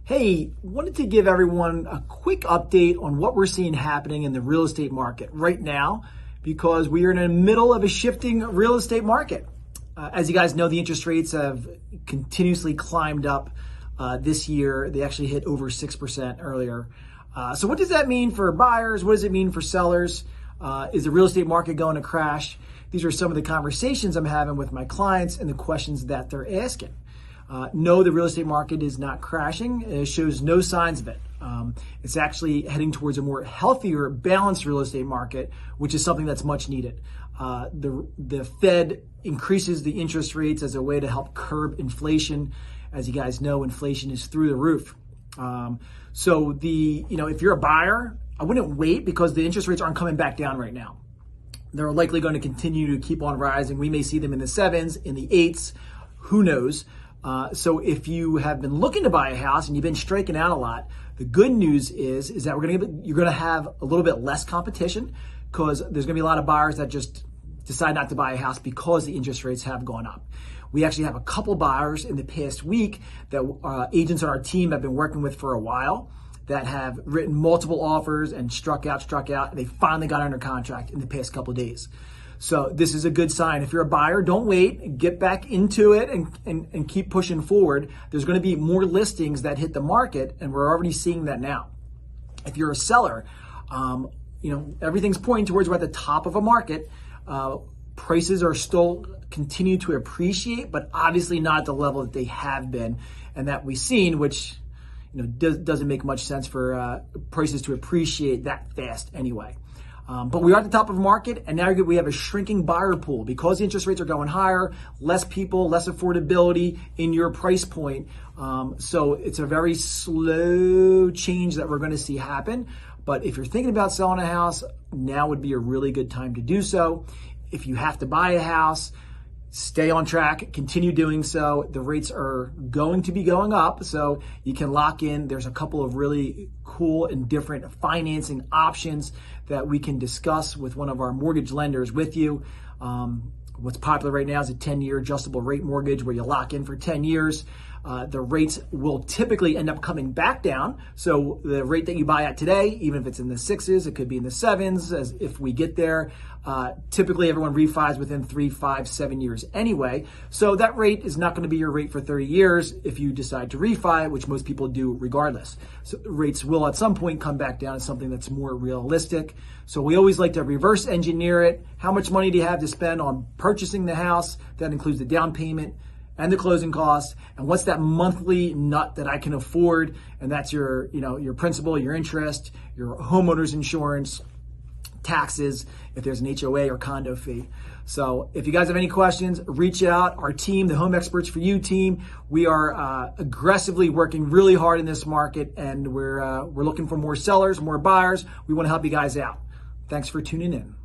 Hey, wanted to give everyone a quick update on what we're seeing happening in the real estate market right now because we are in the middle of a shifting real estate market. As you guys know, the interest rates have continuously climbed up this year. They actually hit over 6% earlier. So what does that mean for buyers? What does it mean for sellers? Is the real estate market going to crash? These are some of the conversations I'm having with my clients and the questions that they're asking. No, the real estate market is not crashing. It shows no signs of it. It's actually heading towards a more healthier, balanced real estate market, which is something that's much needed. The Fed increases the interest rates as a way to help curb inflation. As you guys know, inflation is through the roof. If you're a buyer, I wouldn't wait because the interest rates aren't coming back down right now. They're likely going to continue to keep on rising. We may see them in the 7s, in the 8s, who knows? So if you have been looking to buy a house and you've been striking out a lot, the good news is that you're going to have a little bit less competition because there's going to be a lot of buyers that just decide not to buy a house because the interest rates have gone up. We actually have a couple buyers in the past week that agents on our team have been working with for a while that have written multiple offers and struck out, and they finally got under contract in the past couple of days. So this is a good sign. If you're a buyer, don't wait, get back into it and keep pushing forward. There's going to be more listings that hit the market, and we're already seeing that now. If you're a seller, everything's pointing towards we're at the top of a market. Prices are still continue to appreciate, but obviously not at the level that they have been and that we've seen, which doesn't make much sense for prices to appreciate that fast anyway. But we are at the top of the market, and now we have a shrinking buyer pool because the interest rates are going higher, less people, less affordability in your price point. So it's a very slow change that we're going to see happen. But if you're thinking about selling a house, now would be a really good time to do so. If you have to buy a house, stay on track, continue doing so. The rates are going to be going up, so you can lock in. There's a couple of really cool and different financing options that we can discuss with one of our mortgage lenders with you. What's popular right now is a 10-year adjustable rate mortgage where you lock in for 10 years. The rates will typically end up coming back down. So the rate that you buy at today, even if it's in the 6s, it could be in the 7s as if we get there. Typically everyone refis within 3, 5, 7 years anyway. So that rate is not going to be your rate for 30 years if you decide to refi, which most people do regardless. So rates will at some point come back down to something that's more realistic. So we always like to reverse engineer it. How much money do you have to spend on purchasing the house? That includes the down payment and the closing costs, and what's that monthly nut that I can afford? And that's your principal, your interest, your homeowner's insurance, taxes, if there's an HOA or condo fee. So if you guys have any questions, reach out. Our team, the Home Experts for You team, we are aggressively working really hard in this market, and we're looking for more sellers, more buyers. We want to help you guys out. Thanks for tuning in.